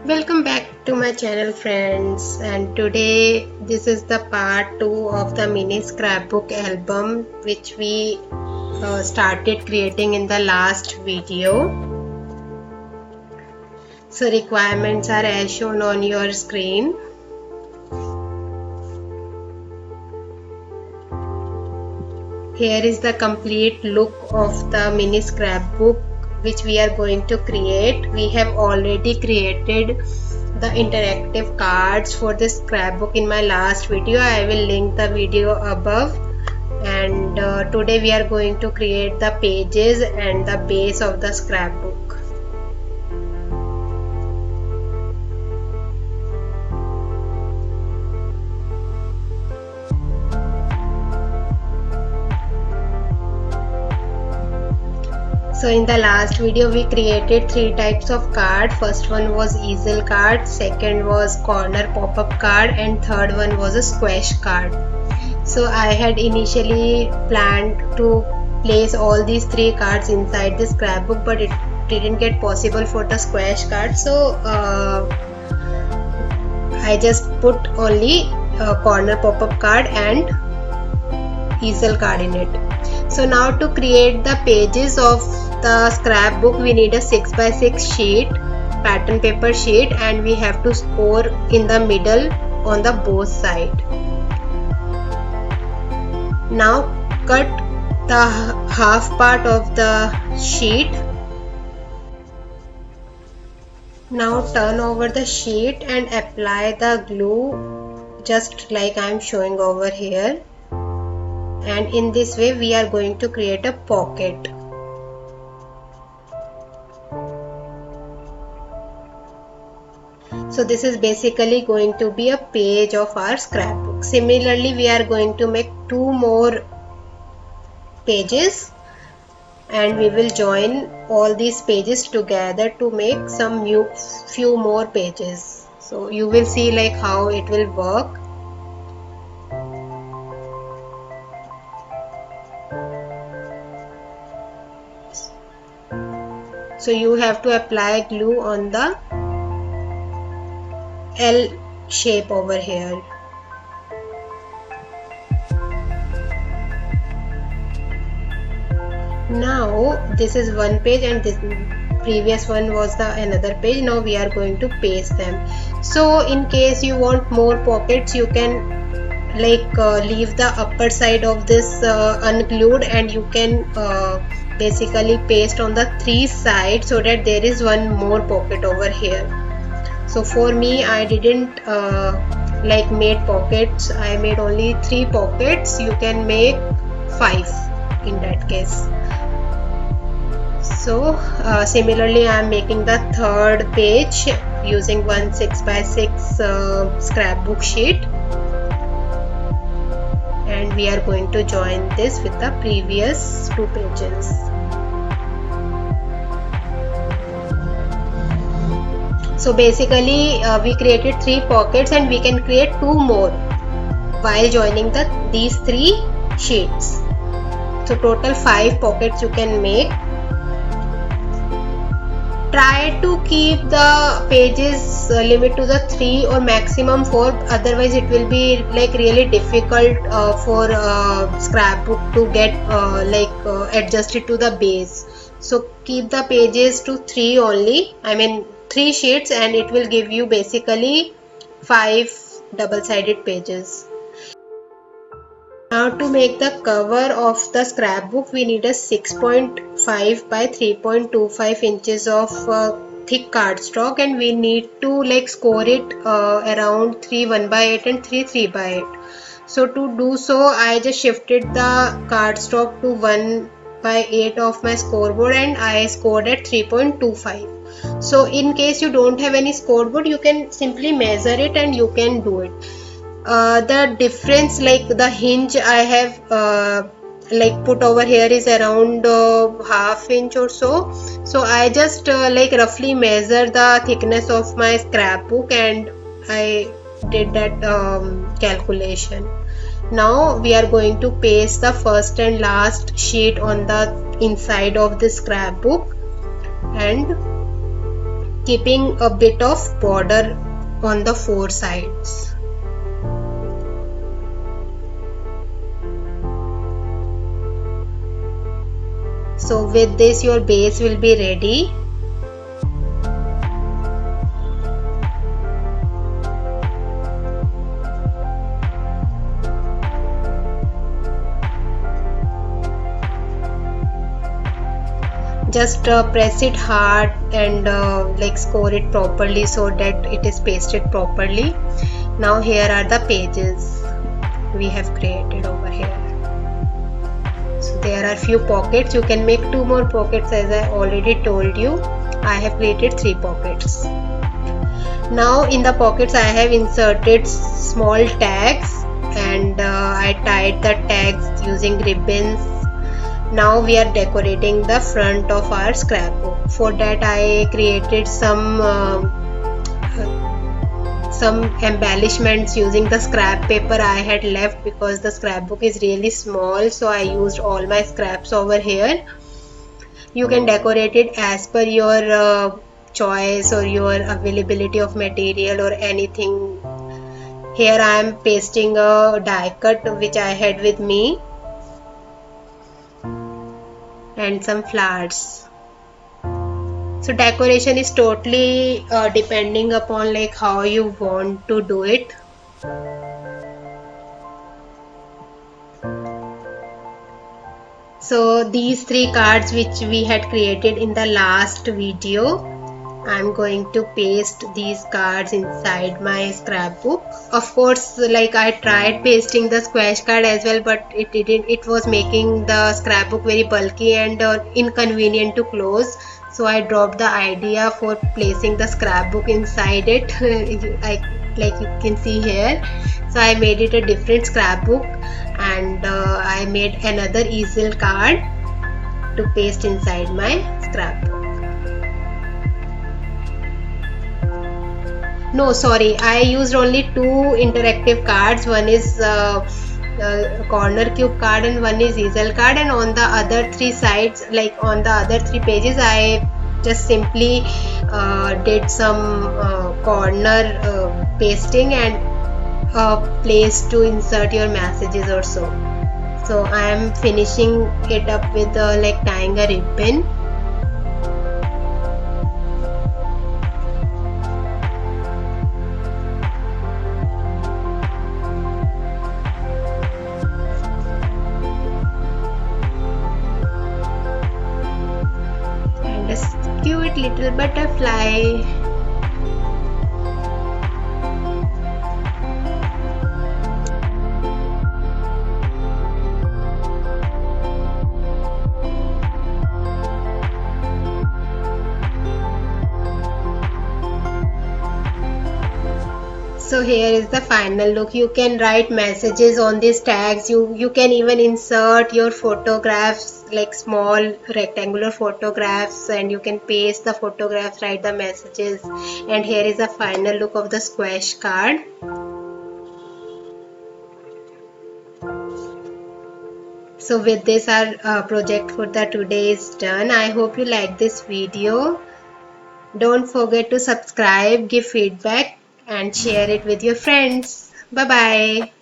Welcome back to my channel, friends, and today this is the part 2 of the mini scrapbook album which we started creating in the last video. So requirements are as shown on your screen. Here is the complete look of the mini scrapbook which we are going to create. We have already created the interactive cards for this scrapbook in my last video. I will link the video above, and today we are going to create the pages and the base of the scrapbook. So in the last video we created 3 types of card. First one was easel card, second was corner pop-up card, and third one was a squash card. So I had initially planned to place all these 3 cards inside the scrapbook, but it didn't get possible for the squash card. So I just put only corner pop-up card and easel card in it. So now to create the pages of the scrapbook, we need a 6x6 sheet, pattern paper sheet, and we have to score in the middle on the both side. Now cut the half part of the sheet. Now turn over the sheet and apply the glue just like I am showing over here. And in this way we are going to create a pocket. So this is basically going to be a page of our scrapbook. Similarly, we are going to make 2 more pages, and we will join all these pages together to make some few more pages. So you will see like how it will work. So you have to apply glue on the L shape over here. Now this is one page and this previous one was the another page. Now we are going to paste them. So in case you want more pockets, you can leave the upper side of this unglued, and you can basically paste on the 3 sides so that there is one more pocket over here. So for me, I didn't made pockets. I made only 3 pockets. You can make 5 in that case. So similarly, I am making the third page using one 6x6 scrapbook sheet, and we are going to join this with the previous 2 pages. So basically we created 3 pockets, and we can create 2 more while joining these 3 sheets. So total 5 pockets you can make. Try to keep the pages limit to the 3 or maximum 4, otherwise it will be really difficult for scrapbook to get adjusted to the base. So keep the pages to 3 only, I mean 3 sheets, and it will give you basically 5 double-sided pages. Now to make the cover of the scrapbook, we need a 6.5 by 3.25 inches of thick cardstock, and we need to score it around 3 1/8 and 3 3/8. So to do so, I just shifted the cardstock to 1/8 of my scoreboard, and I scored at 3.25. So in case you don't have any scoreboard, you can simply measure it and you can do it. The difference, the hinge I have put over here is around ½ inch or so. So I just roughly measure the thickness of my scrapbook, and I did that calculation. Now we are going to paste the first and last sheet on the inside of the scrapbook, and keeping a bit of border on the four sides. So with this your base will be ready. Just press it hard and like score it properly so that it is pasted properly. Now here are the pages we have created over here. So there are few pockets. You can make 2 more pockets as I already told you. I have created 3 pockets. Now in the pockets I have inserted small tags and I tied the tags using ribbons. Now we are decorating the front of our scrapbook. For that I created some embellishments using the scrap paper I had left, because the scrapbook is really small, so I used all my scraps over here. You can decorate it as per your choice or your availability of material or anything. Here I am pasting a die cut which I had with me and some flowers. So decoration is totally depending upon like how you want to do it. So these 3 cards which we had created in the last video, I'm going to paste these cards inside my scrapbook. Of course, like I tried pasting the squash card as well, but it didn't. It was making the scrapbook very bulky and inconvenient to close. So I dropped the idea for placing the scrapbook inside it. Like you can see here. So I made it a different scrapbook, and I made another easel card to paste inside my scrapbook. No, sorry, I used only 2 interactive cards. One is corner cube card and one is easel card, and on the other 3 sides, like on the other 3 pages, I just simply did some corner pasting and a place to insert your messages or so. So I am finishing it up with like tying a ribbon. Cute little butterfly. So here is the final look. You can write messages on these tags. You can even insert your photographs, like small rectangular photographs, and you can paste the photographs, write the messages. And here is the final look of the squash card. So with this our project for the today is done. I hope you like this video. Don't forget to subscribe, give feedback and share it with your friends. Bye bye.